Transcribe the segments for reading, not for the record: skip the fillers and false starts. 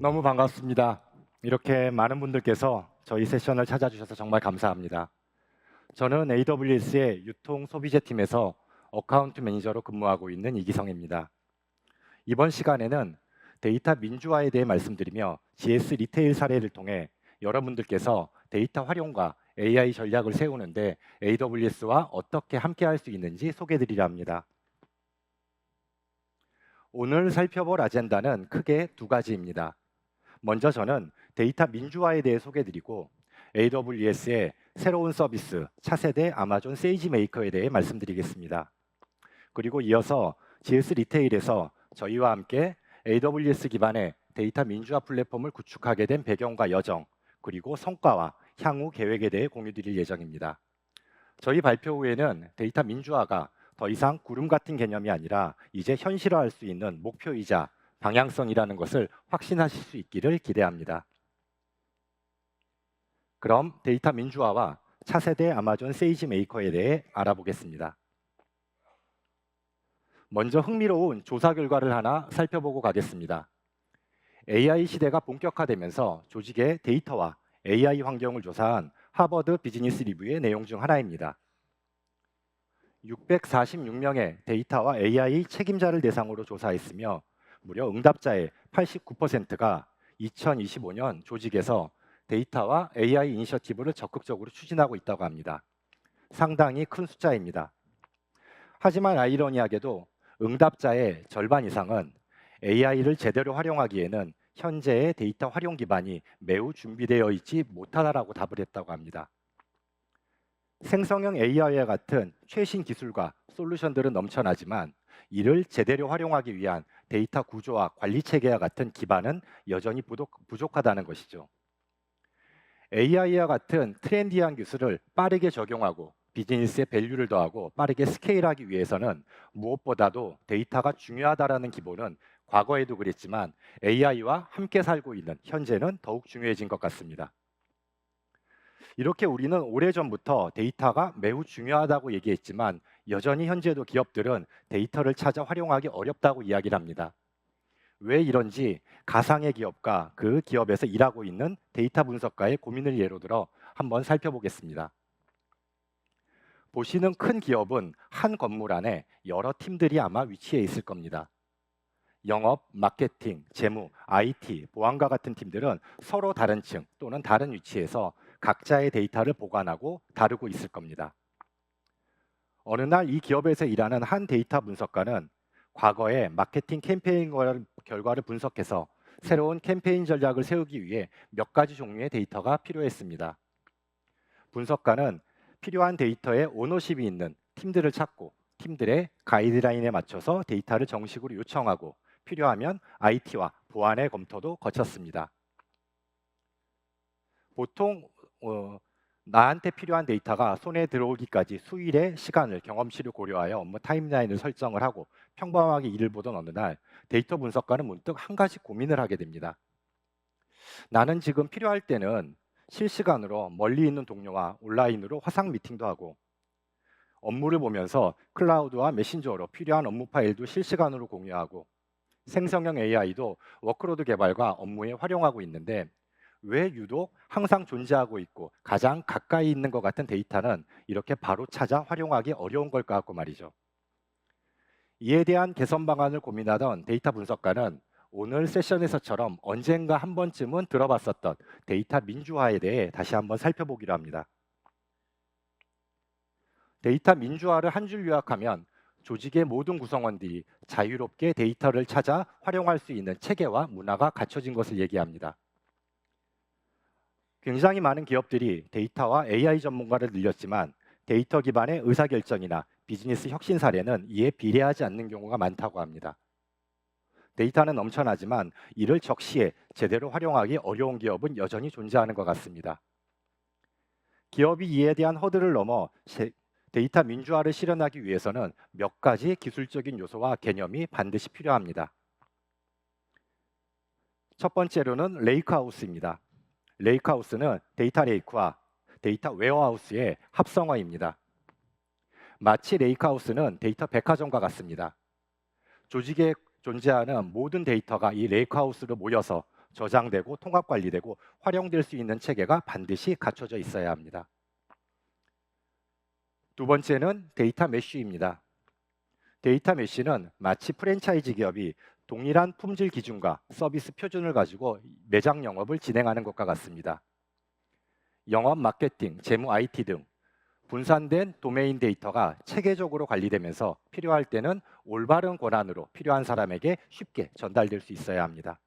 너무 반갑습니다. 이렇게 많은 분들께서 저희 세션을 찾아주셔서 정말 감사합니다. 저는 AWS의 유통 소비재 팀에서 어카운트 매니저로 근무하고 있는 이기성입니다. 이번 시간에는 데이터 민주화에 대해 말씀드리며 GS 리테일 사례를 통해 여러분들께서 데이터 활용과 AI 전략을 세우는데 AWS와 어떻게 함께할 수 있는지 소개해드리려 합니다. 오늘 살펴볼 아젠다는 크게 두 가지입니다. 먼저 저는 데이터 민주화에 대해 소개드리고 AWS의 새로운 서비스 차세대 아마존 세이지 메이커에 대해 말씀드리겠습니다. 그리고 이어서 GS 리테일에서 저희와 함께 AWS 기반의 데이터 민주화 플랫폼을 구축하게 된 배경과 여정, 그리고 성과와 향후 계획에 대해 공유드릴 예정입니다. 저희 발표 후에는 데이터 민주화가 더 이상 구름 같은 개념이 아니라 이제 현실화할 수 있는 목표이자 방향성이라는 것을 확신하실 수 있기를 기대합니다. 그럼 데이터 민주화와 차세대 아마존 세이지 메이커에 대해 알아보겠습니다. 먼저 흥미로운 조사 결과를 하나 살펴보고 가겠습니다. AI 시대가 본격화되면서 조직의 데이터와 AI 환경을 조사한 하버드 비즈니스 리뷰의 내용 중 하나입니다. 646명의 데이터와 AI 책임자를 대상으로 조사했으며 무려 응답자의 89%가 2025년 조직에서 데이터와 AI 이니셔티브를 적극적으로 추진하고 있다고 합니다. 상당히 큰 숫자입니다. 하지만 아이러니하게도 응답자의 절반 이상은 AI를 제대로 활용하기에는 현재의 데이터 활용 기반이 매우 준비되어 있지 못하다라고 답을 했다고 합니다. 생성형 AI와 같은 최신 기술과 솔루션들은 넘쳐나지만 이를 제대로 활용하기 위한 데이터 구조와 관리 체계와 같은 기반은 여전히 부족하다는 것이죠. AI와 같은 트렌디한 기술을 빠르게 적용하고 비즈니스에 밸류를 더하고 빠르게 스케일하기 위해서는 무엇보다도 데이터가 중요하다라는 기본은 과거에도 그랬지만 AI와 함께 살고 있는 현재는 더욱 중요해진 것 같습니다. 이렇게 우리는 오래전부터 데이터가 매우 중요하다고 얘기했지만 여전히 현재도 기업들은 데이터를 찾아 활용하기 어렵다고 이야기를 합니다. 왜 이런지 가상의 기업과 그 기업에서 일하고 있는 데이터 분석가의 고민을 예로 들어 한번 살펴보겠습니다. 보시는 큰 기업은 한 건물 안에 여러 팀들이 아마 위치해 있을 겁니다. 영업, 마케팅, 재무, IT, 보안과 같은 팀들은 서로 다른 층 또는 다른 위치에서 각자의 데이터를 보관하고 다루고 있을 겁니다. 어느 날 이 기업에서 일하는 한 데이터 분석가는 과거의 마케팅 캠페인 결과를 분석해서 새로운 캠페인 전략을 세우기 위해 몇 가지 종류의 데이터가 필요했습니다. 분석가는 필요한 데이터에 오너십이 있는 팀들을 찾고 팀들의 가이드라인에 맞춰서 데이터를 정식으로 요청하고 필요하면 IT와 보안의 검토도 거쳤습니다. 보통 나한테 필요한 데이터가 손에 들어오기까지 수일의 시간을 경험치를 고려하여 업무 타임라인을 설정을 하고 평범하게 일을 보던 어느 날 데이터 분석가는 문득 한 가지 고민을 하게 됩니다. 나는 지금 필요할 때는 실시간으로 멀리 있는 동료와 온라인으로 화상 미팅도 하고 업무를 보면서 클라우드와 메신저로 필요한 업무 파일도 실시간으로 공유하고 생성형 AI도 워크로드 개발과 업무에 활용하고 있는데 왜 유독 항상 존재하고 있고 가장 가까이 있는 것 같은 데이터는 이렇게 바로 찾아 활용하기 어려운 걸까 하고 말이죠. 이에 대한 개선 방안을 고민하던 데이터 분석가는 오늘 세션에서처럼 언젠가 한 번쯤은 들어봤었던 데이터 민주화에 대해 다시 한번 살펴보기로 합니다. 데이터 민주화를 한 줄 요약하면 조직의 모든 구성원들이 자유롭게 데이터를 찾아 활용할 수 있는 체계와 문화가 갖춰진 것을 얘기합니다. 굉장히 많은 기업들이 데이터와 AI 전문가를 늘렸지만 데이터 기반의 의사결정이나 비즈니스 혁신 사례는 이에 비례하지 않는 경우가 많다고 합니다. 데이터는 넘쳐나지만 이를 적시에 제대로 활용하기 어려운 기업은 여전히 존재하는 것 같습니다. 기업이 이에 대한 허들을 넘어 데이터 민주화를 실현하기 위해서는 몇 가지 기술적인 요소와 개념이 반드시 필요합니다. 첫 번째로는 레이크하우스입니다. 레이크하우스는 데이터 레이크와 데이터 웨어하우스의 합성어입니다. 마치 레이크하우스는 데이터 백화점과 같습니다. 조직에 존재하는 모든 데이터가 이 레이크하우스로 모여서 저장되고 통합 관리되고 활용될 수 있는 체계가 반드시 갖춰져 있어야 합니다. 두 번째는 데이터 메쉬입니다. 데이터 메쉬는 마치 프랜차이즈 기업이 동일한 품질 기준과 서비스 표준을 가지고 매장 영업을 진행하는 것과 같습니다. 영업, 마케팅, 재무, IT 등 분산된 도메인 데이터가 체계적으로 관리되면서 필요할 때는 올바른 권한으로 필요한 사람에게 쉽게 전달될 수 있어야 합니다.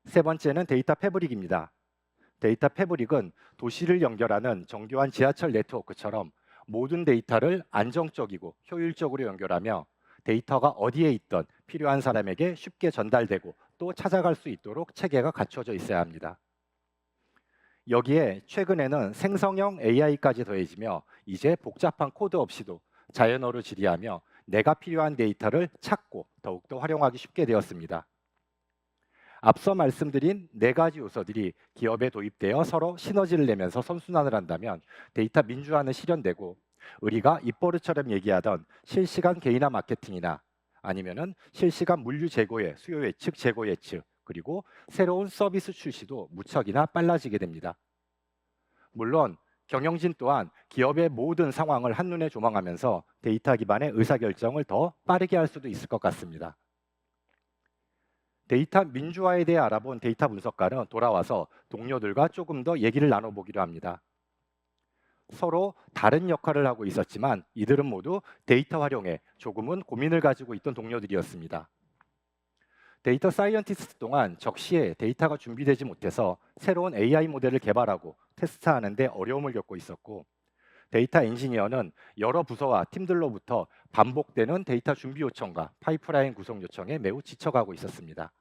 세 번째는 데이터 패브릭입니다. 데이터 패브릭은 도시를 연결하는 정교한 지하철 네트워크처럼 모든 데이터를 안정적이고 효율적으로 연결하며 데이터가 어디에 있든 필요한 사람에게 쉽게 전달되고 또 찾아갈 수 있도록 체계가 갖춰져 있어야 합니다. 여기에 최근에는 생성형 AI까지 더해지며 이제 복잡한 코드 없이도 자연어로 질의하며 내가 필요한 데이터를 찾고 더욱더 활용하기 쉽게 되었습니다. 앞서 말씀드린 네 가지 요소들이 기업에 도입되어 서로 시너지를 내면서 선순환을 한다면 데이터 민주화는 실현되고 우리가 입버릇처럼 얘기하던 실시간 개인화 마케팅이나 아니면은 실시간 물류 재고의 수요 예측, 재고 예측, 그리고 새로운 서비스 출시도 무척이나 빨라지게 됩니다. 물론 경영진 또한 기업의 모든 상황을 한눈에 조망하면서 데이터 기반의 의사결정을 더 빠르게 할 수도 있을 것 같습니다. 데이터 민주화에 대해 알아본 데이터 분석가는 돌아와서 동료들과 조금 더 얘기를 나눠보기로 합니다. 서로 다른 역할을 하고 있었지만 이들은 모두 데이터 활용에 조금은 고민을 가지고 있던 동료들이었습니다. 데이터 사이언티스트 동안 적시에 데이터가 준비되지 못해서 새로운 AI 모델을 개발하고 테스트하는 데 어려움을 겪고 있었고 데이터 엔지니어는 여러 부서와 팀들로부터 반복되는 데이터 준비 요청과 파이프라인 구성 요청에 매우 지쳐가고 있었습니다.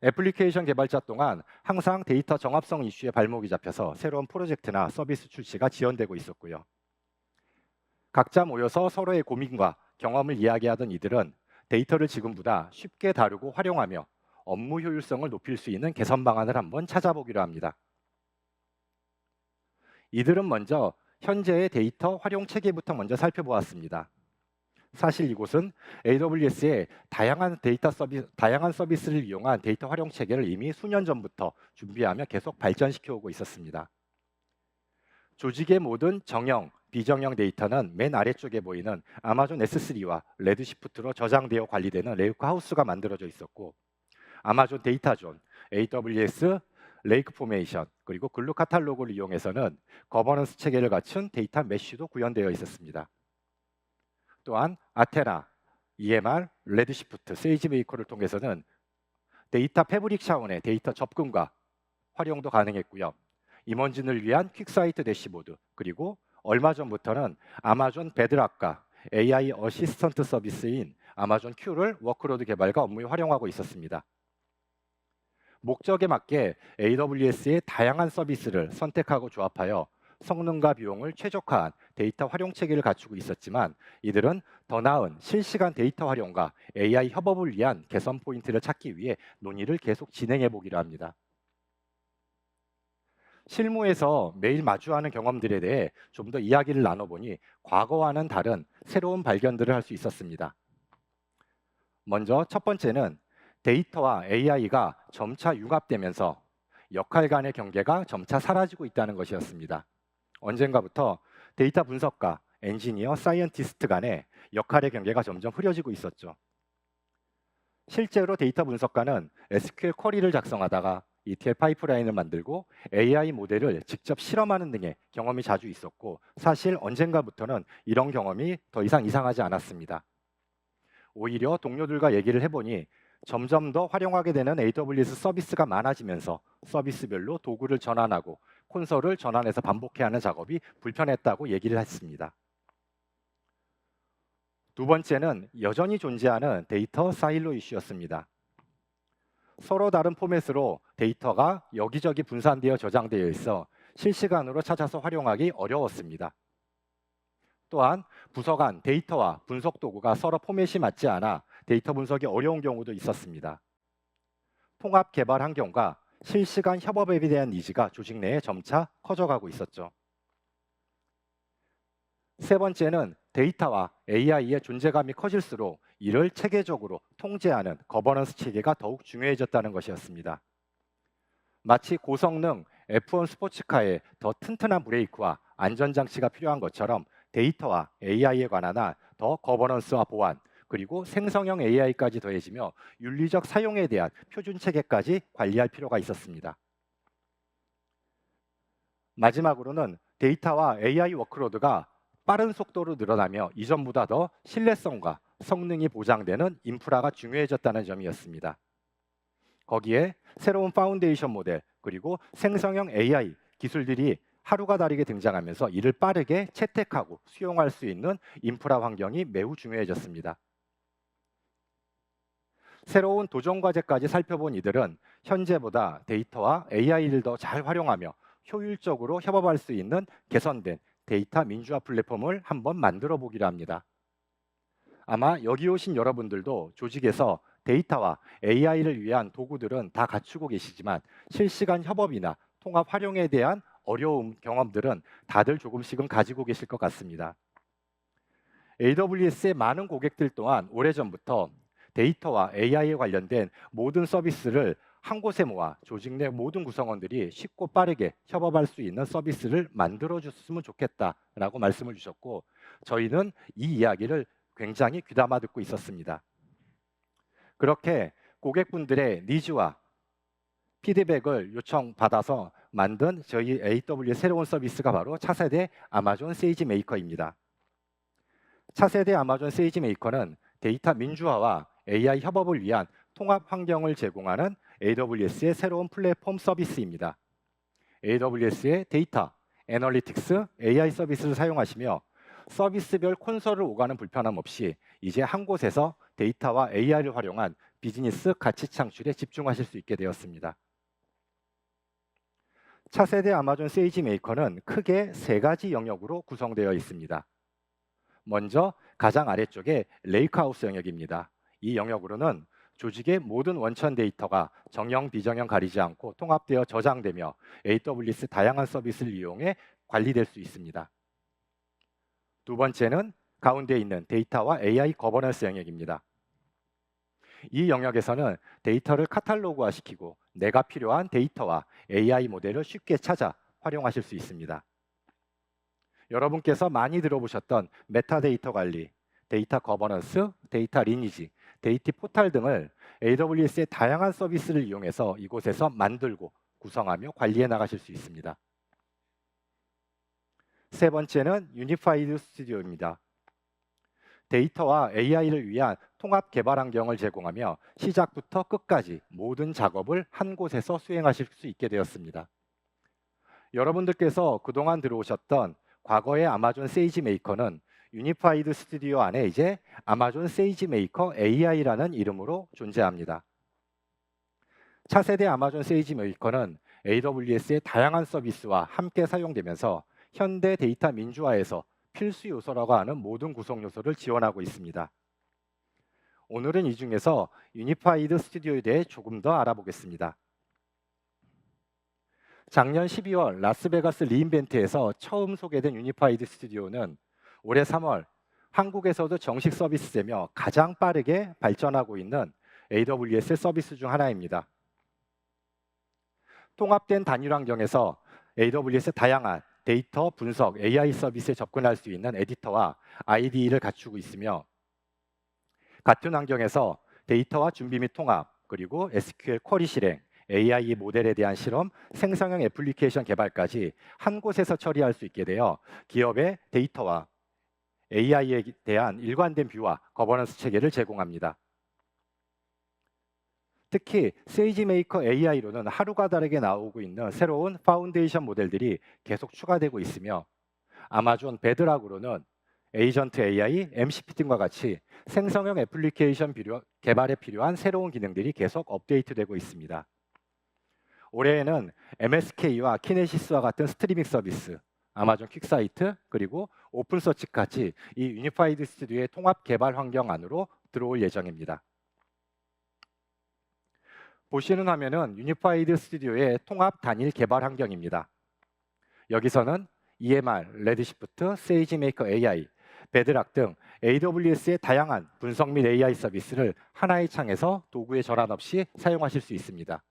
애플리케이션 개발자 동안 항상 데이터 정합성 이슈에 발목이 잡혀서 새로운 프로젝트나 서비스 출시가 지연되고 있었고요. 각자 모여서 서로의 고민과 경험을 이야기하던 이들은 데이터를 지금보다 쉽게 다루고 활용하며 업무 효율성을 높일 수 있는 개선 방안을 한번 찾아보기로 합니다. 이들은 먼저 현재의 데이터 활용 체계부터 먼저 살펴보았습니다. 사실 이곳은 AWS의 다양한 서비스를 이용한 데이터 활용 체계를 이미 수년 전부터 준비하며 계속 발전시켜 오고 있었습니다. 조직의 모든 정형, 비정형 데이터는 맨 아래쪽에 보이는 아마존 S3와 레드시프트로 저장되어 관리되는 레이크하우스가 만들어져 있었고 아마존 데이터존, AWS 레이크 포메이션, 그리고 글루 카탈로그를 이용해서는 거버넌스 체계를 갖춘 데이터 메쉬도 구현되어 있었습니다. 또한 아테나, EMR, 레드시프트, 세이지메이커를 통해서는 데이터 패브릭 차원의 데이터 접근과 활용도 가능했고요. 임원진을 위한 퀵사이트 대시보드, 그리고 얼마 전부터는 아마존 베드락과 AI 어시스턴트 서비스인 아마존 Q를 워크로드 개발과 업무에 활용하고 있었습니다. 목적에 맞게 AWS의 다양한 서비스를 선택하고 조합하여 성능과 비용을 최적화한 데이터 활용 체계를 갖추고 있었지만 이들은 더 나은 실시간 데이터 활용과 AI 협업을 위한 개선 포인트를 찾기 위해 논의를 계속 진행해 보기로 합니다. 실무에서 매일 마주하는 경험들에 대해 좀 더 이야기를 나눠보니 과거와는 다른 새로운 발견들을 할 수 있었습니다. 먼저 첫 번째는 데이터와 AI가 점차 융합되면서 역할 간의 경계가 점차 사라지고 있다는 것이었습니다. 언젠가부터 데이터 분석가, 엔지니어, 사이언티스트 간의 역할의 경계가 점점 흐려지고 있었죠. 실제로 데이터 분석가는 SQL 쿼리를 작성하다가 ETL 파이프라인을 만들고 AI 모델을 직접 실험하는 등의 경험이 자주 있었고 사실 언젠가부터는 이런 경험이 더 이상 이상하지 않았습니다. 오히려 동료들과 얘기를 해보니 점점 더 활용하게 되는 AWS 서비스가 많아지면서 서비스별로 도구를 전환하고 콘솔을 전환해서 반복해야 하는 작업이 불편했다고 얘기를 했습니다. 두 번째는 여전히 존재하는 데이터 사일로 이슈였습니다. 서로 다른 포맷으로 데이터가 여기저기 분산되어 저장되어 있어 실시간으로 찾아서 활용하기 어려웠습니다. 또한 부서 간 데이터와 분석 도구가 서로 포맷이 맞지 않아 데이터 분석이 어려운 경우도 있었습니다. 통합 개발 환경과 실시간 협업에 대한 니즈가 조직 내에 점차 커져가고 있었죠. 세 번째는 데이터와 AI의 존재감이 커질수록 이를 체계적으로 통제하는 거버넌스 체계가 더욱 중요해졌다는 것이었습니다. 마치 고성능 F1 스포츠카에 더 튼튼한 브레이크와 안전장치가 필요한 것처럼 데이터와 AI에 관한 한 더 거버넌스와 보안, 그리고 생성형 AI까지 더해지며 윤리적 사용에 대한 표준 체계까지 관리할 필요가 있었습니다. 마지막으로는 데이터와 AI 워크로드가 빠른 속도로 늘어나며 이전보다 더 신뢰성과 성능이 보장되는 인프라가 중요해졌다는 점이었습니다. 거기에 새로운 파운데이션 모델 그리고 생성형 AI 기술들이 하루가 다르게 등장하면서 이를 빠르게 채택하고 수용할 수 있는 인프라 환경이 매우 중요해졌습니다. 새로운 도전 과제까지 살펴본 이들은 현재보다 데이터와 AI를 더 잘 활용하며 효율적으로 협업할 수 있는 개선된 데이터 민주화 플랫폼을 한번 만들어 보기로 합니다. 아마 여기 오신 여러분들도 조직에서 데이터와 AI를 위한 도구들은 다 갖추고 계시지만 실시간 협업이나 통합 활용에 대한 어려움 경험들은 다들 조금씩은 가지고 계실 것 같습니다. AWS의 많은 고객들 또한 오래전부터 데이터와 AI에 관련된 모든 서비스를 한 곳에 모아 조직 내 모든 구성원들이 쉽고 빠르게 협업할 수 있는 서비스를 만들어줬으면 좋겠다라고 말씀을 주셨고, 저희는 이 이야기를 굉장히 귀담아 듣고 있었습니다. 그렇게 고객분들의 니즈와 피드백을 요청받아서 만든 저희 AWS 새로운 서비스가 바로 차세대 아마존 세이지 메이커입니다. 차세대 아마존 세이지 메이커는 데이터 민주화와 AI 협업을 위한 통합 환경을 제공하는 AWS의 새로운 플랫폼 서비스입니다. AWS의 데이터, 애널리틱스, AI 서비스를 사용하시며 서비스별 콘솔을 오가는 불편함 없이 이제 한 곳에서 데이터와 AI를 활용한 비즈니스 가치 창출에 집중하실 수 있게 되었습니다. 차세대 아마존 세이지 메이커는 크게 세 가지 영역으로 구성되어 있습니다. 먼저 가장 아래쪽에 레이크하우스 영역입니다. 이 영역으로는 조직의 모든 원천 데이터가 정형, 비정형 가리지 않고 통합되어 저장되며 AWS 다양한 서비스를 이용해 관리될 수 있습니다. 두 번째는 가운데 있는 데이터와 AI 거버넌스 영역입니다. 이 영역에서는 데이터를 카탈로그화시키고 내가 필요한 데이터와 AI 모델을 쉽게 찾아 활용하실 수 있습니다. 여러분께서 많이 들어보셨던 메타데이터 관리, 데이터 거버넌스, 데이터 리니지, 데이터 포탈 등을 AWS의 다양한 서비스를 이용해서 이곳에서 만들고 구성하며 관리해 나가실 수 있습니다. 세 번째는 유니파이드 스튜디오입니다. 데이터와 AI를 위한 통합 개발 환경을 제공하며 시작부터 끝까지 모든 작업을 한 곳에서 수행하실 수 있게 되었습니다. 여러분들께서 그동안 들어오셨던 과거의 아마존 세이지 메이커는 유니파이드 스튜디오 안에 이제 아마존 세이지 메이커 AI라는 이름으로 존재합니다. 차세대 아마존 세이지 메이커는 AWS의 다양한 서비스와 함께 사용되면서 현대 데이터 민주화에서 필수 요소라고 하는 모든 구성 요소를 지원하고 있습니다. 오늘은 이 중에서 유니파이드 스튜디오에 대해 조금 더 알아보겠습니다. 작년 12월 라스베가스 리인벤트에서 처음 소개된 유니파이드 스튜디오는 올해 3월 한국에서도 정식 서비스되며 가장 빠르게 발전하고 있는 AWS 서비스 중 하나입니다. 통합된 단일 환경에서 AWS 다양한 데이터 분석, AI 서비스에 접근할 수 있는 에디터와 IDE를 갖추고 있으며 같은 환경에서 데이터와 준비 및 통합, 그리고 SQL 쿼리 실행, AI 모델에 대한 실험, 생성형 애플리케이션 개발까지 한 곳에서 처리할 수 있게 되어 기업의 데이터와 AI에 대한 일관된 뷰와 거버넌스 체계를 제공합니다. 특히 세이지메이커 AI로는 하루가 다르게 나오고 있는 새로운 파운데이션 모델들이 계속 추가되고 있으며 아마존 베드락으로는 에이전트 AI, MCP 등과 같이 생성형 애플리케이션 개발에 필요한 새로운 기능들이 계속 업데이트되고 있습니다. 올해에는 MSK와 키네시스와 같은 스트리밍 서비스, 아마존 퀵사이트, 그리고 오픈서치까지 이 유니파이드 스튜디오의 통합 개발 환경 안으로 들어올 예정입니다. 보시는 화면은 유니파이드 스튜디오의 통합 단일 개발 환경입니다. 여기서는 EMR, 레드시프트, 세이지메이커 AI, 베드락 등 AWS의 다양한 분석 및 AI 서비스를 하나의 창에서 도구의 전환 없이 사용하실 수 있습니다.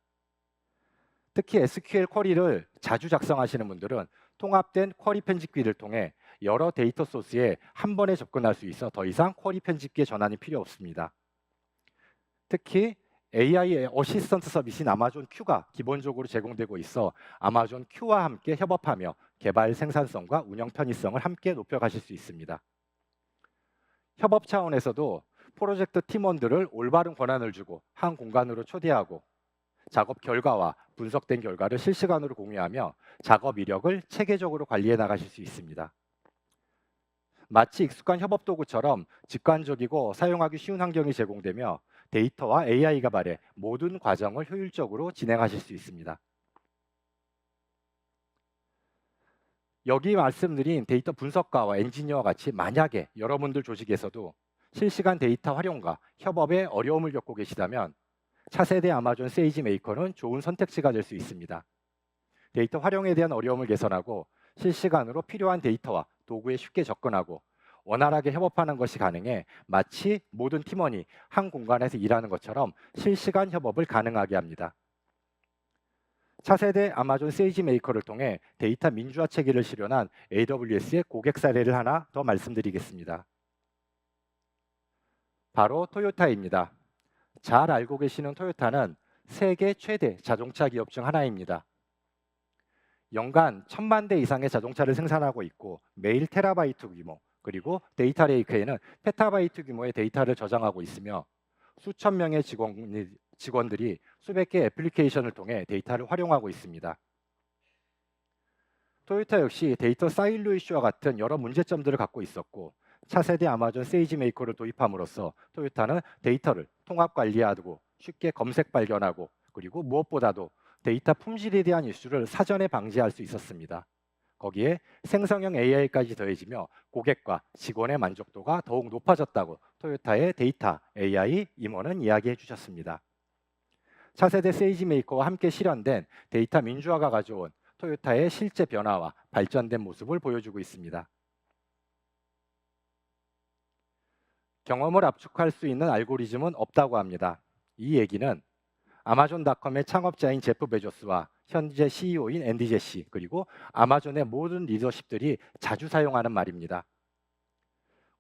특히 SQL 쿼리를 자주 작성하시는 분들은 통합된 쿼리 편집기를 통해 여러 데이터 소스에 한 번에 접근할 수 있어 더 이상 쿼리 편집기의 전환이 필요 없습니다. 특히 AI 어시스턴트 서비스인 아마존 큐가 기본적으로 제공되고 있어 아마존 큐와 함께 협업하며 개발 생산성과 운영 편의성을 함께 높여가실 수 있습니다. 협업 차원에서도 프로젝트 팀원들을 올바른 권한을 주고 한 공간으로 초대하고 작업 결과와 분석된 결과를 실시간으로 공유하며 작업 이력을 체계적으로 관리해 나가실 수 있습니다. 마치 익숙한 협업 도구처럼 직관적이고 사용하기 쉬운 환경이 제공되며 데이터와 AI가 발해 모든 과정을 효율적으로 진행하실 수 있습니다. 여기 말씀드린 데이터 분석가와 엔지니어와 같이 만약에 여러분들 조직에서도 실시간 데이터 활용과 협업에 어려움을 겪고 계시다면 차세대 아마존 세이지 메이커는 좋은 선택지가 될 수 있습니다. 데이터 활용에 대한 어려움을 개선하고 실시간으로 필요한 데이터와 도구에 쉽게 접근하고 원활하게 협업하는 것이 가능해 마치 모든 팀원이 한 공간에서 일하는 것처럼 실시간 협업을 가능하게 합니다. 차세대 아마존 세이지 메이커를 통해 데이터 민주화 체계를 실현한 AWS의 고객 사례를 하나 더 말씀드리겠습니다. 바로 토요타입니다. 잘 알고 계시는 토요타는 세계 최대 자동차 기업 중 하나입니다. 연간 1000만 대 이상의 자동차를 생산하고 있고 매일 테라바이트 규모 그리고 데이터 레이크에는 페타바이트 규모의 데이터를 저장하고 있으며 수천 명의 직원들이 수백 개의 애플리케이션을 통해 데이터를 활용하고 있습니다. 토요타 역시 데이터 사일로 이슈와 같은 여러 문제점들을 갖고 있었고 차세대 아마존 세이지 메이커를 도입함으로써 토요타는 데이터를 통합 관리하고 쉽게 검색 발견하고 그리고 무엇보다도 데이터 품질에 대한 이슈를 사전에 방지할 수 있었습니다. 거기에 생성형 AI까지 더해지며 고객과 직원의 만족도가 더욱 높아졌다고 토요타의 데이터 AI 임원은 이야기해 주셨습니다. 차세대 세이지 메이커와 함께 실현된 데이터 민주화가 가져온 토요타의 실제 변화와 발전된 모습을 보여주고 있습니다. 경험을 압축할 수 있는 알고리즘은 없다고 합니다. 이 얘기는 아마존닷컴의 창업자인 제프 베조스와 현재 CEO인 앤디 제시 그리고 아마존의 모든 리더십들이 자주 사용하는 말입니다.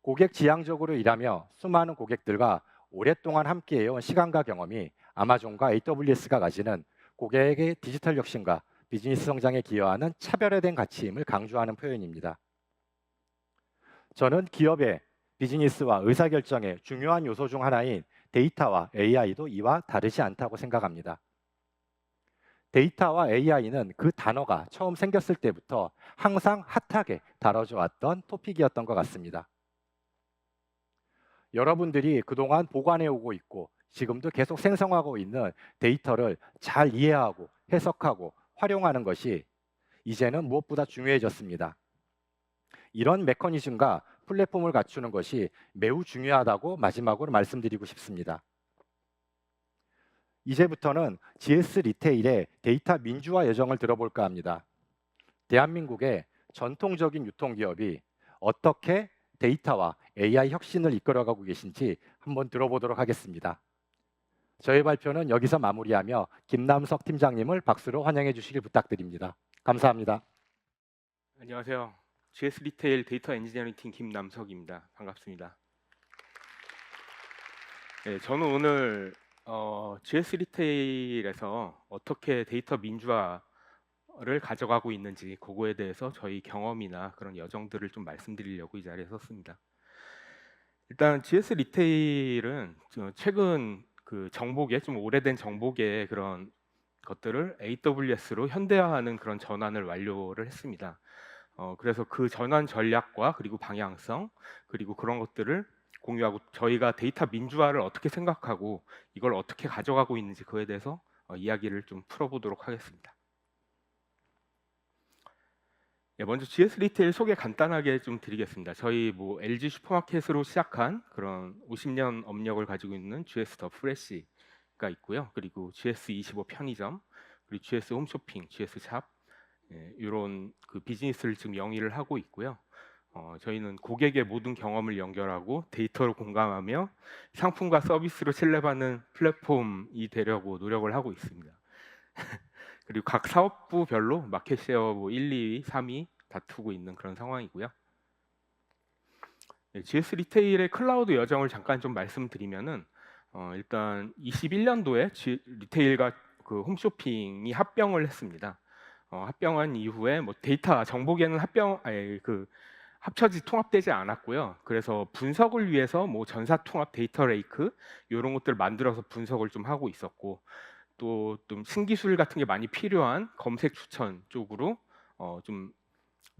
고객 지향적으로 일하며 수많은 고객들과 오랫동안 함께해온 시간과 경험이 아마존과 AWS가 가지는 고객의 디지털 혁신과 비즈니스 성장에 기여하는 차별화된 가치임을 강조하는 표현입니다. 저는 기업의 비즈니스와 의사결정의 중요한 요소 중 하나인 데이터와 AI도 이와 다르지 않다고 생각합니다. 데이터와 AI는 그 단어가 처음 생겼을 때부터 항상 핫하게 다뤄져 왔던 토픽이었던 것 같습니다. 여러분들이 그동안 보관해 오고 있고 지금도 계속 생성하고 있는 데이터를 잘 이해하고 해석하고 활용하는 것이 이제는 무엇보다 중요해졌습니다. 이런 메커니즘과 플랫폼을 갖추는 것이 매우 중요하다고 마지막으로 말씀드리고 싶습니다. 이제부터는 GS 리테일의 데이터 민주화 여정을 들어볼까 합니다. 대한민국의 전통적인 유통기업이 어떻게 데이터와 AI 혁신을 이끌어가고 계신지 한번 들어보도록 하겠습니다. 저희 발표는 여기서 마무리하며 김남석 팀장님을 박수로 환영해 주시길 부탁드립니다. 감사합니다. 안녕하세요. GS 리테일 데이터 엔지니어링 팀 김남석입니다. 반갑습니다. 네, 저는 오늘 GS 리테일에서 어떻게 데이터 민주화를 가져가고 있는지 그거에 대해서 저희 경험이나 그런 여정들을 좀 말씀드리려고 이 자리에 섰습니다. 일단 GS 리테일은 최근 그 정보계 좀 오래된 정보계의 그런 것들을 AWS로 현대화하는 그런 전환을 완료를 했습니다. 그래서 그 전환 전략과 그리고 방향성 그리고 그런 것들을 공유하고 저희가 데이터 민주화를 어떻게 생각하고 이걸 어떻게 가져가고 있는지 그에 대해서 이야기를 좀 풀어보도록 하겠습니다. 예, 먼저 GS 리테일 소개 간단하게 좀 드리겠습니다. 저희 뭐 LG 슈퍼마켓으로 시작한 그런 50년 업력을 가지고 있는 GS 더 프레시가 있고요. 그리고 GS25 편의점, 그리고 GS 홈쇼핑, GS 샵 이런 그 비즈니스를 지금 영위를 하고 있고요. 저희는 고객의 모든 경험을 연결하고 데이터로 공감하며 상품과 서비스로 신뢰받는 플랫폼이 되려고 노력을 하고 있습니다. 그리고 각 사업부별로 마켓쉐어 뭐 1, 2위, 3위 다투고 있는 그런 상황이고요. 네, GS 리테일의 클라우드 여정을 잠깐 좀 말씀드리면은 일단 21년도에 리테일과 그 홈쇼핑이 합병을 했습니다. 합병한 이후에 뭐 데이터 정보계는 합쳐지 통합되지 않았고요. 그래서 분석을 위해서 뭐 전사 통합 데이터 레이크 이런 것들 만들어서 분석을 좀 하고 있었고, 또 좀 신기술 같은 게 많이 필요한 검색 추천 쪽으로 좀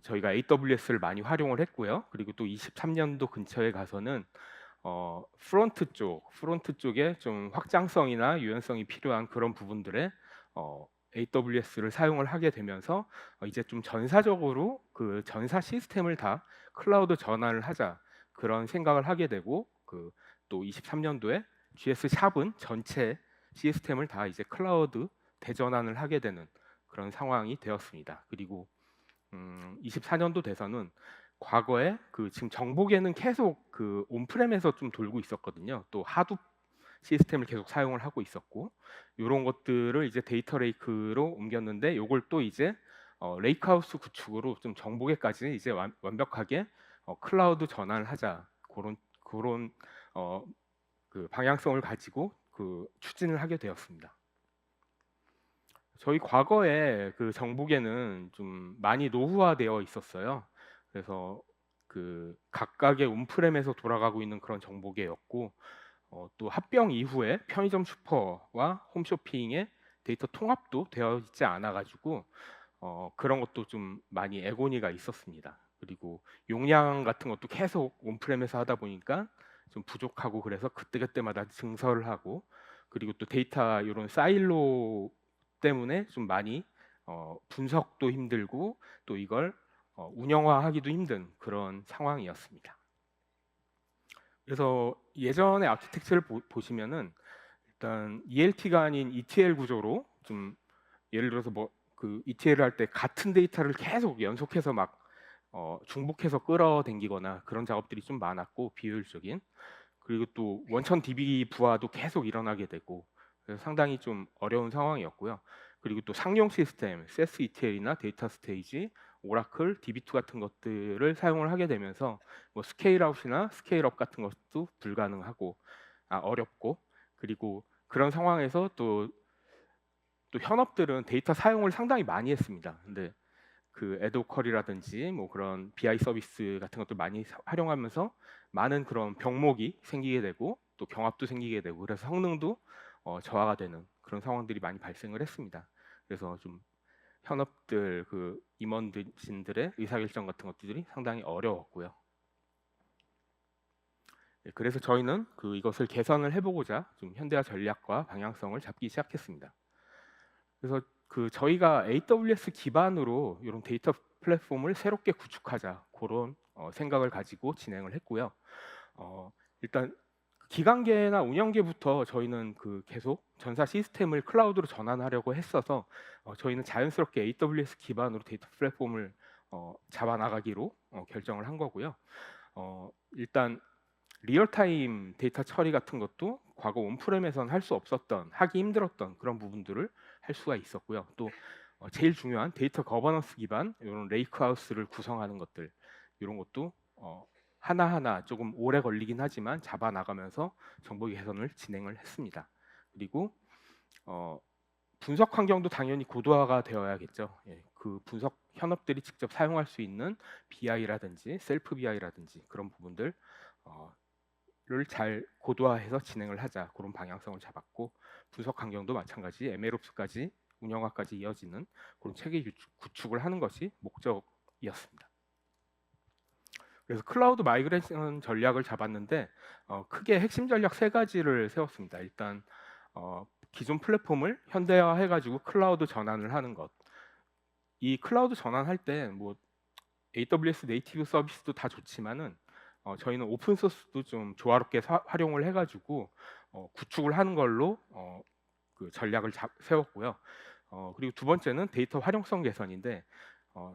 저희가 AWS를 많이 활용을 했고요. 그리고 또 23년도 근처에 가서는 프론트 쪽에 좀 확장성이나 유연성이 필요한 그런 부분들에 AWS를 사용을 하게 되면서 이제 좀 전사적으로 그 전사 시스템을 다 클라우드 전환을 하자, 그런 생각을 하게 되고, 그 또 23년도에 GS 샵은 전체 시스템을 다 이제 클라우드 대전환을 하게 되는 그런 상황이 되었습니다. 그리고 24년도 돼서는 과거에 그 지금 정보계는 계속 그 온프렘에서 좀 돌고 있었거든요. 또 하둡 시스템을 계속 사용을 하고 있었고, 이런 것들을 이제 데이터 레이크로 옮겼는데, 이걸 또 이제 레이크하우스 구축으로 좀 정보계까지 이제 완벽하게 클라우드 전환을 하자, 그런 그 방향성을 가지고 그 추진을 하게 되었습니다. 저희 과거에 그 정보계는 좀 많이 노후화되어 있었어요. 그래서 그 각각의 온프렘에서 돌아가고 있는 그런 정보계였고, 또 합병 이후에 편의점 슈퍼와 홈쇼핑의 데이터 통합도 되어 있지 않아 가지고 그런 것도 좀 많이 애고니가 있었습니다. 그리고 용량 같은 것도 계속 온프렘에서 하다 보니까 좀 부족하고, 그래서 그때그때마다 증설을 하고, 그리고 또 데이터 이런 사일로 때문에 좀 많이 분석도 힘들고, 또 이걸 운영화하기도 힘든 그런 상황이었습니다. 그래서 예전의 아키텍처를 보시면은 일단 ELT가 아닌 ETL 구조로, 좀 예를 들어서 뭐 그 ETL을 할 때 같은 데이터를 계속 연속해서 막 중복해서 끌어당기거나 그런 작업들이 좀 많았고, 비효율적인. 그리고 또 원천 DB 부하도 계속 일어나게 되고, 그래서 상당히 좀 어려운 상황이었고요. 그리고 또 상용 시스템, SES ETL이나 데이터 스테이지, 오라클, DB2 같은 것들을 사용을 하게 되면서 뭐 스케일아웃이나 스케일업 같은 것도 불가능하고, 어렵고, 그리고 그런 상황에서 또 현업들은 데이터 사용을 상당히 많이 했습니다. 근데 그 에드쿼리라든지 뭐 그런 BI 서비스 같은 것들 많이 활용하면서 많은 그런 병목이 생기게 되고, 또 경합도 생기게 되고, 그래서 성능도 저하가 되는 그런 상황들이 많이 발생을 했습니다. 그래서 좀 현업들 그 임원진들의 의사결정 같은 것들이 상당히 어려웠고요. 네, 그래서 저희는 이것을 개선을 해보고자 좀 현대화 전략과 방향성을 잡기 시작했습니다. 그래서 저희가 AWS 기반으로 이런 데이터 플랫폼을 새롭게 구축하자, 그런 생각을 가지고 진행을 했고요. 일단 기간계나 운영계부터 저희는 계속 전사 시스템을 클라우드로 전환하려고 했어서 저희는 자연스럽게 AWS 기반으로 데이터 플랫폼을 잡아나가기로 결정을 한 거고요. 일단 리얼타임 데이터 처리 같은 것도 과거 온프렘에서는 할 수 없었던, 하기 힘들었던 그런 부분들을 할 수가 있었고요. 또 제일 중요한 데이터 거버넌스 기반 이런 레이크하우스를 구성하는 것들, 이런 것도 하나하나 조금 오래 걸리긴 하지만 잡아 나가면서 정보 개선을 진행을 했습니다. 그리고 분석 환경도 당연히 고도화가 되어야겠죠. 예, 그 분석 현업들이 직접 사용할 수 있는 BI라든지 셀프 BI라든지 그런 부분들 를 잘 고도화해서 진행을 하자, 그런 방향성을 잡았고, 분석 환경도 마찬가지 MLOps까지 운영화까지 이어지는 그런 체계 구축을 하는 것이 목적이었습니다. 그래서 클라우드 마이그레이션 전략을 잡았는데 크게 핵심 전략 세 가지를 세웠습니다. 일단 기존 플랫폼을 현대화해가지고 클라우드 전환을 하는 것. 이 클라우드 전환할 때 뭐 AWS 네이티브 서비스도 다 좋지만은 저희는 오픈 소스도 좀 조화롭게 활용을 해가지고 구축을 하는 걸로 그 전략을 세웠고요. 그리고 두 번째는 데이터 활용성 개선인데,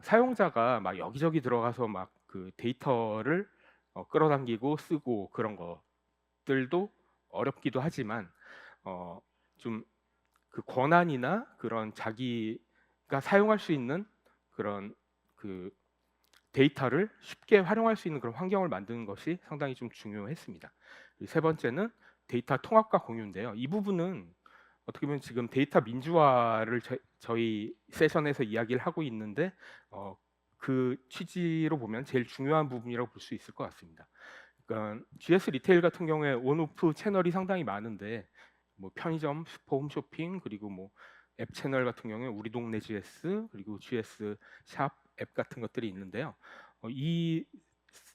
사용자가 막 여기저기 들어가서 막 그 데이터를 끌어당기고 쓰고 그런 것들도 어렵기도 하지만 좀 그 권한이나 그런 자기가 사용할 수 있는 그런 그 데이터를 쉽게 활용할 수 있는 그런 환경을 만드는 것이 상당히 좀 중요했습니다. 세 번째는 데이터 통합과 공유인데요. 이 부분은 어떻게 보면 지금 데이터 민주화를 저희 세션에서 이야기를 하고 있는데 그 취지로 보면 제일 중요한 부분이라고 볼 수 있을 것 같습니다. 그러니까 GS 리테일 같은 경우에 온오프 채널이 상당히 많은데 뭐 편의점, 슈퍼, 홈쇼핑 그리고 뭐 앱 채널 같은 경우에 우리 동네 GS 그리고 GS 샵 앱 같은 것들이 있는데요. 이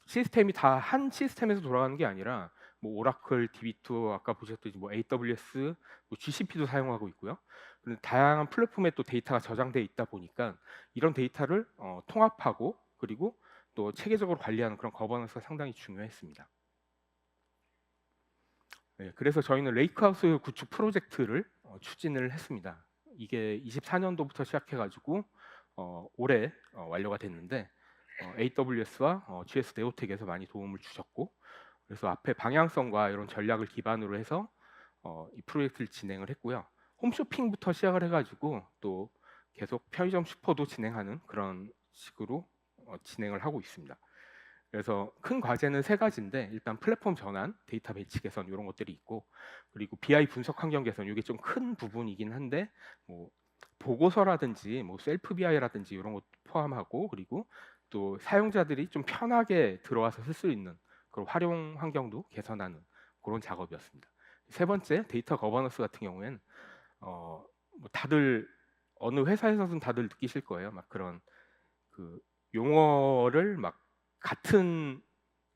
시스템이 다 한 시스템에서 돌아가는 게 아니라 뭐 오라클, DB2 아까 보셨듯이 뭐 AWS, 뭐 GCP도 사용하고 있고요. 그런 다양한 플랫폼에 또 데이터가 저장돼 있다 보니까 이런 데이터를 통합하고 그리고 또 체계적으로 관리하는 그런 거버넌스가 상당히 중요했습니다. 네, 그래서 저희는 레이크하우스 구축 프로젝트를 추진을 했습니다. 이게 24년도부터 시작해가지고 올해 완료가 됐는데 AWS와 GS 네오텍에서 많이 도움을 주셨고 그래서 앞에 방향성과 이런 전략을 기반으로 해서 이 프로젝트를 진행을 했고요. 홈쇼핑부터 시작을 해가지고 또 계속 편의점 슈퍼도 진행하는 그런 식으로 진행을 하고 있습니다. 그래서 큰 과제는 세 가지인데 일단 플랫폼 전환, 데이터 배치 개선 이런 것들이 있고 그리고 BI 분석 환경 개선 이게 좀 큰 부분이긴 한데 뭐 보고서라든지 뭐 셀프 BI라든지 이런 것 포함하고 그리고 또 사용자들이 좀 편하게 들어와서 쓸 수 있는 그런 활용 환경도 개선하는 그런 작업이었습니다. 세 번째 데이터 거버넌스 같은 경우에는 뭐 다들 어느 회사에서든 다들 느끼실 거예요. 막 그런 그 용어를 막 같은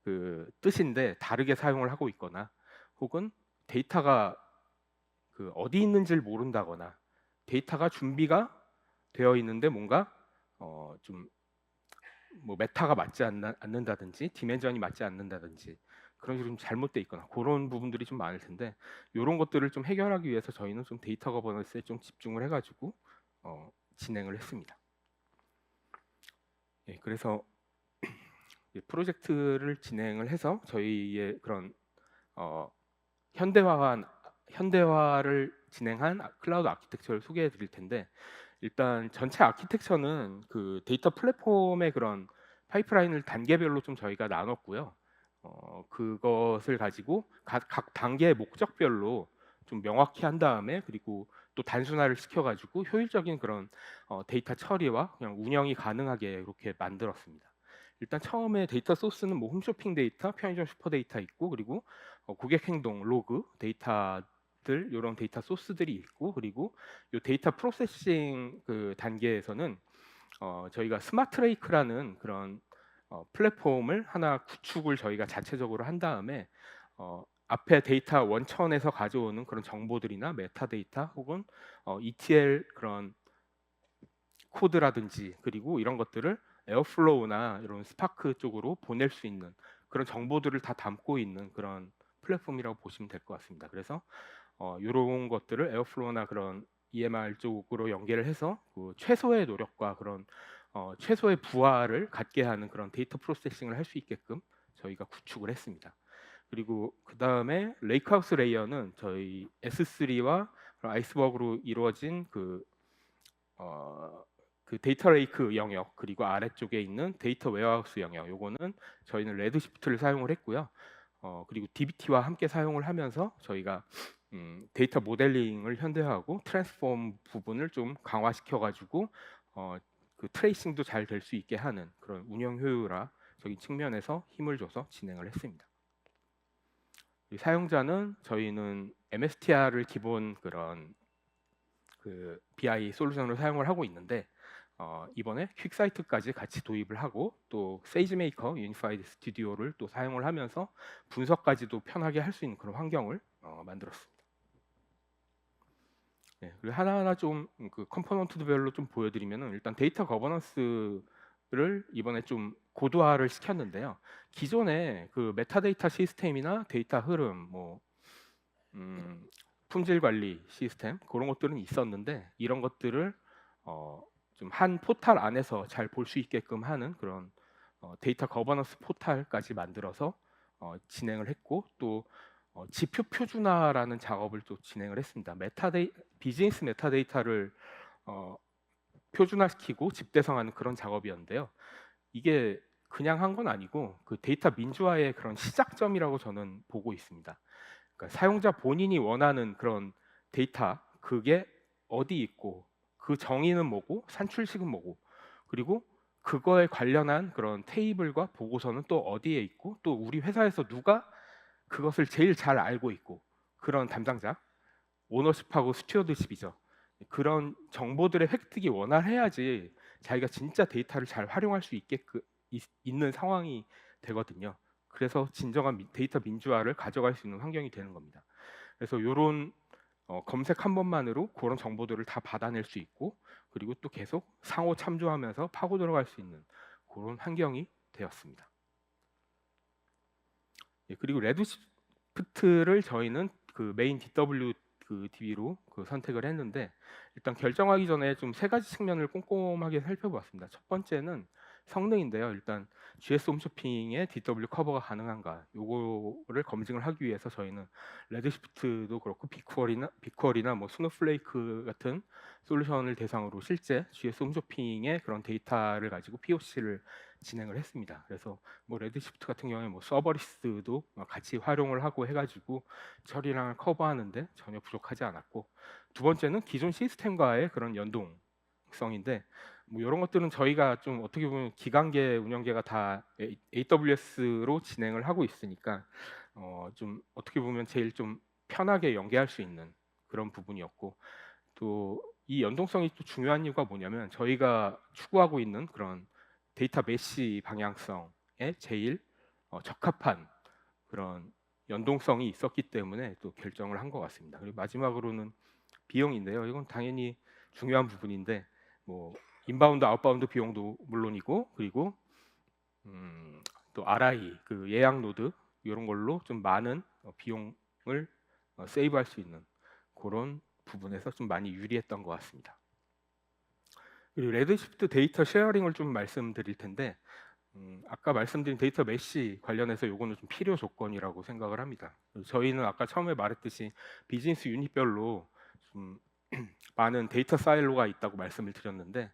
그 뜻인데 다르게 사용을 하고 있거나 혹은 데이터가 그 어디 있는지를 모른다거나 데이터가 준비가 되어 있는데 뭔가 좀 뭐 메타가 맞지 않는다든지 디멘전이 맞지 않는다든지 그런 식으로 좀 잘못돼 있거나 그런 부분들이 좀 많을 텐데 이런 것들을 좀 해결하기 위해서 저희는 좀 데이터 거버넌스에 좀 집중을 해가지고 진행을 했습니다. 예, 그래서 프로젝트를 진행을 해서 저희의 그런 현대화를 진행한 클라우드 아키텍처를 소개해 드릴 텐데 일단 전체 아키텍처는 그 데이터 플랫폼의 그런 파이프라인을 단계별로 좀 저희가 나눴고요. 그것을 가지고 각 단계의 목적별로 좀 명확히 한 다음에 그리고 또 단순화를 시켜가지고 효율적인 그런 데이터 처리와 그냥 운영이 가능하게 이렇게 만들었습니다. 일단 처음에 데이터 소스는 뭐 홈쇼핑 데이터, 편의점 슈퍼 데이터 있고 그리고 고객 행동 로그 데이터들 이런 데이터 소스들이 있고 그리고 이 데이터 프로세싱 그 단계에서는 저희가 스마트 레이크라는 그런 플랫폼을 하나 구축을 저희가 자체적으로 한 다음에 앞에 데이터 원천에서 가져오는 그런 정보들이나 메타데이터 혹은 ETL 그런 코드라든지 그리고 이런 것들을 에어플로우나 이런 스파크 쪽으로 보낼 수 있는 그런 정보들을 다 담고 있는 그런 플랫폼이라고 보시면 될 것 같습니다. 그래서 이런 것들을 에어플로우나 그런 EMR 쪽으로 연계를 해서 그 최소의 노력과 그런 최소의 부하를 갖게 하는 그런 데이터 프로세싱을 할 수 있게끔 저희가 구축을 했습니다. 그리고 그 다음에 레이크하우스 레이어는 저희 S3와 아이스버그로 이루어진 그 데이터 레이크 영역 그리고 아래쪽에 있는 데이터 웨어하우스 영역 요거는 저희는 레드시프트를 사용을 했고요. 그리고 DBT와 함께 사용을 하면서 저희가 데이터 모델링을 현대화하고 트랜스폼 부분을 좀 강화시켜 가지고 그 트레이싱도 잘 될 수 있게 하는 그런 운영 효율화적인 측면에서 힘을 줘서 진행을 했습니다. 사용자는 저희는 MSTR을 기본 그런 그 BI 솔루션으로 사용을 하고 있는데 이번에 퀵사이트까지 같이 도입을 하고 또 세이지메이커 유니파이드 스튜디오를 또 사용을 하면서 분석까지도 편하게 할 수 있는 그런 환경을 만들었습니다. 네, 그리고 하나하나 좀 그 컴포넌트별로 좀 보여드리면은 일단 데이터 거버넌스를 이번에 좀 고도화를 시켰는데요. 기존에 그 메타데이터 시스템이나 데이터 흐름, 뭐 품질 관리 시스템 그런 것들은 있었는데 이런 것들을 좀 한 포탈 안에서 잘 볼 수 있게끔 하는 그런 데이터 거버넌스 포탈까지 만들어서 진행을 했고 또 지표 표준화라는 작업을 또 진행을 했습니다. 비즈니스 메타데이터를 표준화시키고 집대성하는 그런 작업이었는데요. 이게 그냥 한 건 아니고 그 데이터 민주화의 그런 시작점이라고 저는 보고 있습니다. 그러니까 사용자 본인이 원하는 그런 데이터 그게 어디 있고 그 정의는 뭐고 산출식은 뭐고 그리고 그거에 관련한 그런 테이블과 보고서는 또 어디에 있고 또 우리 회사에서 누가 그것을 제일 잘 알고 있고 그런 담당자 오너십하고 스튜어드십이죠. 그런 정보들의 획득이 원활해야지 자기가 진짜 데이터를 잘 활용할 수 있는 상황이 되거든요. 그래서 진정한 데이터 민주화를 가져갈 수 있는 환경이 되는 겁니다. 그래서 이런 검색 한 번만으로 그런 정보들을 다 받아낼 수 있고 그리고 또 계속 상호 참조하면서 파고 들어갈 수 있는 그런 환경이 되었습니다. 예, 그리고 레드시프트를 저희는 그 메인 DWDB로 선택을 했는데 일단 결정하기 전에 좀 세 가지 측면을 꼼꼼하게 살펴보았습니다. 첫 번째는 성능인데요. 일단 GS 홈쇼핑에 DW 커버가 가능한가 요거를 검증을 하기 위해서 저희는 레드시프트도 그렇고 빅쿼리나 뭐 스노플레이크 같은 솔루션을 대상으로 실제 GS 홈쇼핑의 그런 데이터를 가지고 POC를 진행을 했습니다. 그래서 뭐 레드시프트 같은 경우에 뭐 서버리스도 같이 활용을 하고 해가지고 처리량을 커버하는데 전혀 부족하지 않았고 두 번째는 기존 시스템과의 그런 연동성인데 뭐 이런 것들은 저희가 좀 어떻게 보면 기관계 운영계가 다 AWS로 진행을 하고 있으니까 좀 어떻게 보면 제일 좀 편하게 연계할 수 있는 그런 부분이었고 또 이 연동성이 또 중요한 이유가 뭐냐면 저희가 추구하고 있는 그런 데이터 메시 방향성에 제일 적합한 그런 연동성이 있었기 때문에 또 결정을 한 것 같습니다. 그리고 마지막으로는 비용인데요. 이건 당연히 중요한 부분인데 뭐 인바운드, 아웃바운드 비용도 물론이고 그리고 또 RI 그 예약 노드 이런 걸로 좀 많은 비용을 세이브할 수 있는 그런 부분에서 좀 많이 유리했던 것 같습니다. 그리고 레드시프트 데이터 쉐어링을 좀 말씀드릴 텐데 아까 말씀드린 데이터 메시 관련해서 요거는 좀 필요 조건이라고 생각을 합니다. 저희는 아까 처음에 말했듯이 비즈니스 유닛별로 좀 많은 데이터 사일로가 있다고 말씀을 드렸는데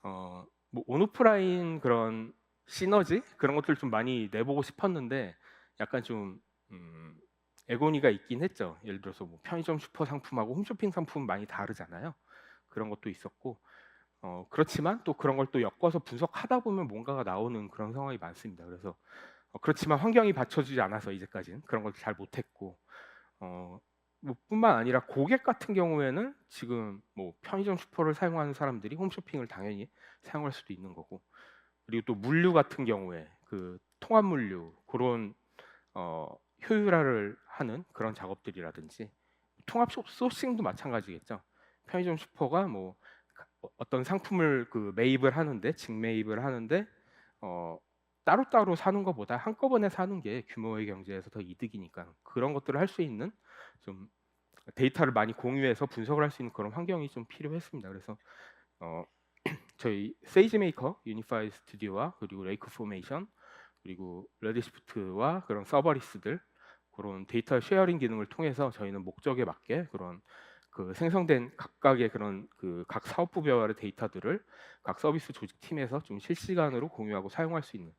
뭐 온오프라인 그런 시너지 그런 것들 좀 많이 내보고 싶었는데 약간 좀 에고니가 있긴 했죠. 예를 들어서 뭐 편의점 슈퍼 상품하고 홈쇼핑 상품 많이 다르잖아요. 그런 것도 있었고 그렇지만 또 그런 걸 또 엮어서 분석하다 보면 뭔가가 나오는 그런 상황이 많습니다. 그래서 그렇지만 환경이 받쳐주지 않아서 이제까지는 그런 걸 잘 못했고 뭐 뿐만 아니라 고객 같은 경우에는 지금 뭐 편의점 슈퍼를 사용하는 사람들이 홈쇼핑을 당연히 사용할 수도 있는 거고 그리고 또 물류 같은 경우에 그 통합 물류 그런 효율화를 하는 그런 작업들이라든지 통합 소싱도 마찬가지겠죠. 편의점 슈퍼가 뭐 어떤 상품을 그 매입을 하는데 직매입을 하는데 따로따로 사는 것보다 한꺼번에 사는 게 규모의 경제에서 더 이득이니까 그런 것들을 할 수 있는 좀 데이터를 많이 공유해서 분석을 할 수 있는 그런 환경이 좀 필요했습니다. 그래서 저희 세이지메이커 유니파이 스튜디오와 그리고 레이크 포메이션 그리고 레드시프트와 그런 서버리스들 그런 데이터 쉐어링 기능을 통해서 저희는 목적에 맞게 그런 그 생성된 각각의 그런 그 각 사업부별의 데이터들을 각 서비스 조직 팀에서 좀 실시간으로 공유하고 사용할 수 있는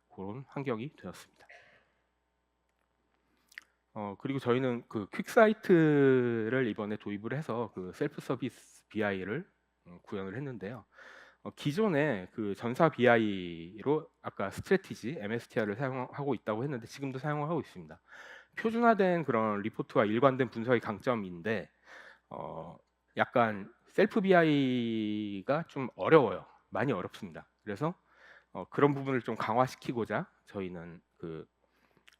그런 환경이 되었습니다. 그리고 저희는 그 퀵사이트를 이번에 도입을 해서 그 셀프 서비스 BI를 구현을 했는데요. 기존에 그 전사 BI로 아까 스트래티지 MSTR을 사용하고 있다고 했는데 지금도 사용을 하고 있습니다. 표준화된 그런 리포트와 일관된 분석의 강점인데 약간 셀프 BI가 좀 어려워요. 많이 어렵습니다. 그래서 그런 부분을 좀 강화시키고자 저희는 그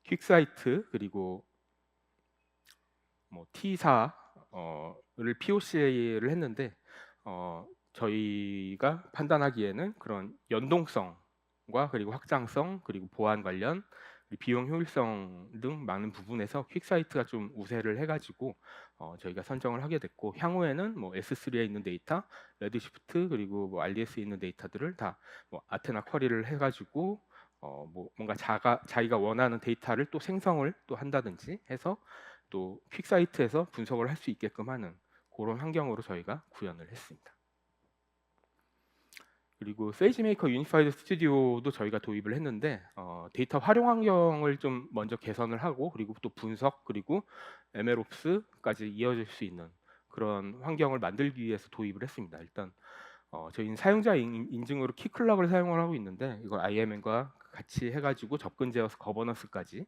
퀵사이트 그리고 뭐 T4를 POC를 했는데 저희가 판단하기에는 그런 연동성과 그리고 확장성 그리고 보안 관련 비용 효율성 등 많은 부분에서 퀵사이트가 좀 우세를 해가지고 저희가 선정을 하게 됐고 향후에는 뭐 S3에 있는 데이터, 레드시프트 그리고 뭐 RDS에 있는 데이터들을 다 뭐 아테나 쿼리를 해가지고 뭐 뭔가 자기가 원하는 데이터를 또 생성을 또 한다든지 해서 또 퀵사이트에서 분석을 할 수 있게끔 하는 그런 환경으로 저희가 구현을 했습니다. 그리고 세이지메이커 유니파이드 스튜디오도 저희가 도입을 했는데 데이터 활용 환경을 좀 먼저 개선을 하고 그리고 또 분석 그리고 MLOps까지 이어질 수 있는 그런 환경을 만들기 위해서 도입을 했습니다. 일단 저희는 사용자 인증으로 키클럭을 사용을 하고 있는데 이걸 IAM과 같이 해가지고 접근 제어 거버넌스까지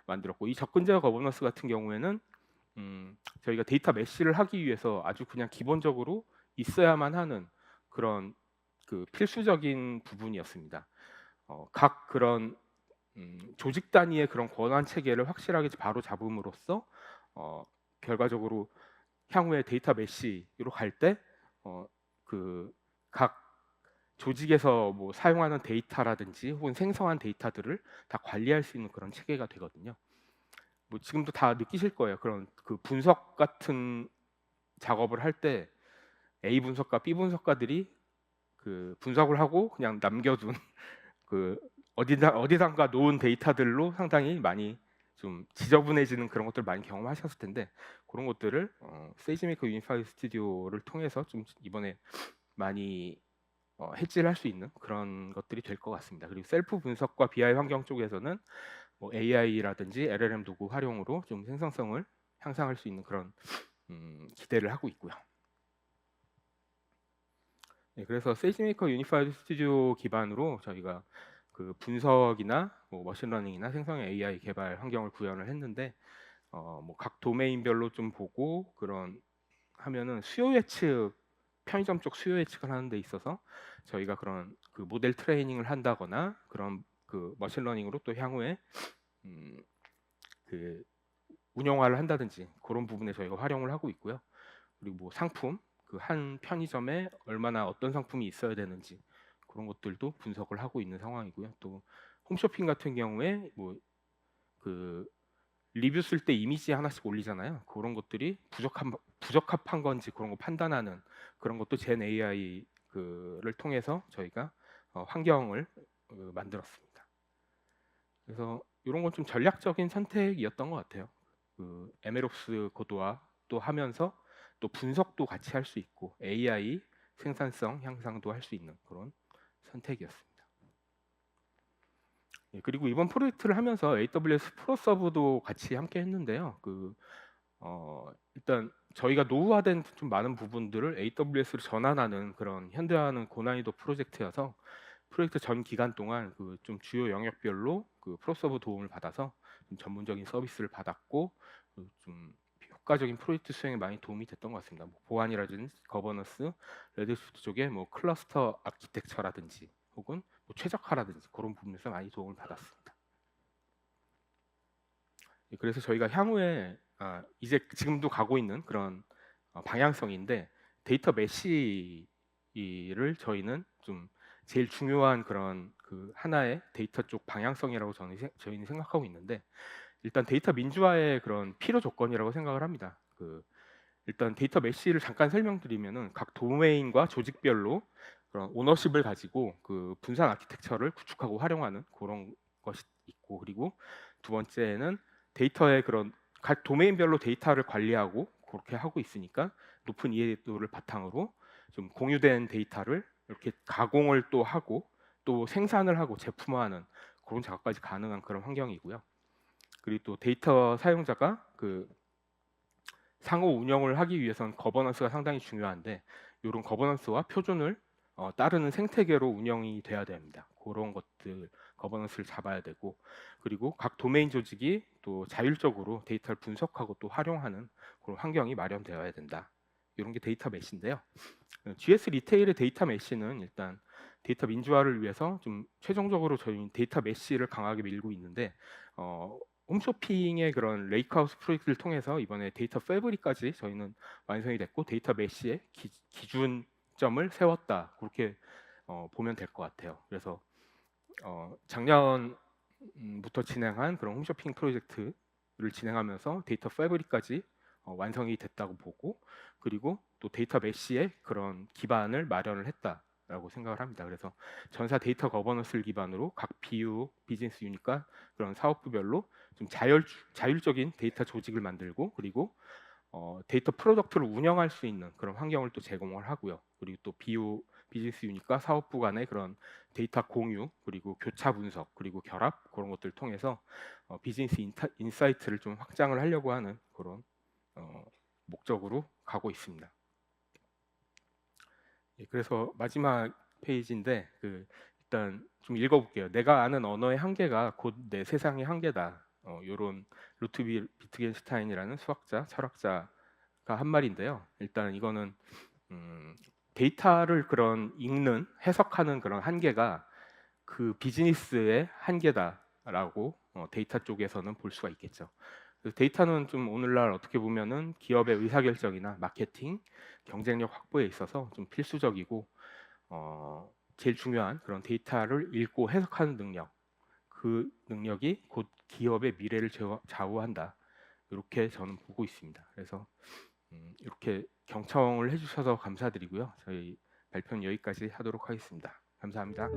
만들었고 이 접근 제어 거버넌스 같은 경우에는 저희가 데이터 메시를 하기 위해서 아주 그냥 기본적으로 있어야만 하는 그런 그 필수적인 부분이었습니다. 각 그런 조직 단위의 그런 권한 체계를 확실하게 바로 잡음으로써 결과적으로 향후에 데이터 메시로 갈 때 그 각 조직에서 뭐 사용하는 데이터라든지 혹은 생성한 데이터들을 다 관리할 수 있는 그런 체계가 되거든요. 뭐 지금도 다 느끼실 거예요. 그런 그 분석 같은 작업을 할 때 A 분석가, B 분석가들이 그 분석을 하고 그냥 남겨둔 그 어디선가 놓은 데이터들로 상당히 많이 좀 지저분해지는 그런 것들 많이 경험하셨을 텐데 그런 것들을 세이지메이커 유니파이드 스튜디오를 통해서 좀 이번에 많이 해지할 수 있는 그런 것들이 될 것 같습니다. 그리고 셀프 분석과 BI 환경 쪽에서는 뭐 AI라든지 LLM 도구 활용으로 좀 생성성을 향상할 수 있는 그런 기대를 하고 있고요. 네, 그래서 세이지메이커 유니파이드 스튜디오 기반으로 저희가 그 분석이나 뭐 머신러닝이나 생성 AI 개발 환경을 구현을 했는데 뭐 각 도메인별로 좀 보고 그런 하면은 수요 예측 편의점 쪽 수요 예측을 하는 데 있어서 저희가 그런 그 모델 트레이닝을 한다거나 그런 그 머신러닝으로 또 향후에 음, 그 운영화를 한다든지 그런 부분에 저희가 활용을 하고 있고요. 그리고 뭐 상품 그 한 편의점에 얼마나 어떤 상품이 있어야 되는지 그런 것들도 분석을 하고 있는 상황이고요. 또 홈쇼핑 같은 경우에 뭐 그 리뷰 쓸 때 이미지 하나씩 올리잖아요. 그런 것들이 부적합한 건지 그런 거 판단하는 그런 것도 젠 AI 그를 통해서 저희가 환경을 만들었습니다. 그래서 이런 건 좀 전략적인 선택이었던 것 같아요. 그 MLOps 고도화 또 하면서 또 분석도 같이 할 수 있고 AI 생산성 향상도 할 수 있는 그런 선택이었습니다. 예, 그리고 이번 프로젝트를 하면서 AWS 프로서브도 같이 함께 했는데요. 일단 저희가 노후화된 좀 많은 부분들을 AWS로 전환하는 그런 현대화하는 고난이도 프로젝트여서 프로젝트 전 기간 동안 그 좀 주요 영역별로 그 프로서브 도움을 받아서 좀 전문적인 서비스를 받았고 좀 효과적인 프로젝트 수행에 많이 도움이 됐던 것 같습니다. 뭐 보안이라든지 거버넌스, 레드시프트 쪽에 뭐 클러스터 아키텍처라든지 혹은 뭐 최적화라든지 그런 부분에서 많이 도움을 받았습니다. 예, 그래서 저희가 향후에 이제 지금도 가고 있는 그런 방향성인데 데이터 메시를 저희는 좀 제일 중요한 그런 그 하나의 데이터 쪽 방향성이라고 저희는 생각하고 있는데 일단 데이터 민주화의 그런 필요 조건이라고 생각을 합니다. 일단 데이터 메시를 잠깐 설명드리면은 각 도메인과 조직별로 그런 오너십을 가지고 그 분산 아키텍처를 구축하고 활용하는 그런 것이 있고 그리고 두 번째는 데이터의 그런 각 도메인별로 데이터를 관리하고 그렇게 하고 있으니까 높은 이해도를 바탕으로 좀 공유된 데이터를 이렇게 가공을 또 하고 또 생산을 하고 제품화하는 그런 작업까지 가능한 그런 환경이고요. 그리고 또 데이터 사용자가 그 상호 운영을 하기 위해서는 거버넌스가 상당히 중요한데 이런 거버넌스와 표준을 따르는 생태계로 운영이 돼야 됩니다. 그런 것들 거버넌스를 잡아야 되고 그리고 각 도메인 조직이 또 자율적으로 데이터를 분석하고 또 활용하는 그런 환경이 마련되어야 된다. 이런 게 데이터 메시인데요. GS 리테일의 데이터 메시는 일단 데이터 민주화를 위해서 좀 최종적으로 저희 데이터 메시를 강하게 밀고 있는데 홈쇼핑의 그런 레이크하우스 프로젝트를 통해서 이번에 데이터 패브릭까지 저희는 완성이 됐고 데이터 메시의 기준점을 세웠다 그렇게 보면 될 것 같아요. 그래서 작년부터 진행한 그런 홈쇼핑 프로젝트를 진행하면서 데이터 패브릭까지 완성이 됐다고 보고 그리고 또 데이터 메시의 그런 기반을 마련을 했다 라고 생각을 합니다. 그래서 전사 데이터 거버넌스를 기반으로 각 BU, 비즈니스 유닛과 그런 사업부별로 좀 자율적인 데이터 조직을 만들고, 그리고 데이터 프로덕트를 운영할 수 있는 그런 환경을 또 제공을 하고요. 그리고 또 BU, 비즈니스 유닛과 사업부 간의 그런 데이터 공유, 그리고 교차 분석, 그리고 결합, 그런 것들을 통해서 비즈니스 인사이트를 좀 확장을 하려고 하는 그런 목적으로 가고 있습니다. 예, 그래서 마지막 페이지인데 일단 좀 읽어볼게요. 내가 아는 언어의 한계가 곧 내 세상의 한계다. 이런 루트 비트겐슈타인이라는 수학자, 철학자가 한 말인데요. 일단 이거는 데이터를 그런 읽는, 해석하는 그런 한계가 그 비즈니스의 한계다라고 데이터 쪽에서는 볼 수가 있겠죠. 그래서 데이터는 좀 오늘날 어떻게 보면은 기업의 의사결정이나 마케팅, 경쟁력 확보에 있어서 좀 필수적이고 제일 중요한 그런 데이터를 읽고 해석하는 능력, 그 능력이 곧 기업의 미래를 좌우한다. 이렇게 저는 보고 있습니다. 그래서 이렇게 경청을 해주셔서 감사드리고요. 저희 발표는 여기까지 하도록 하겠습니다. 감사합니다.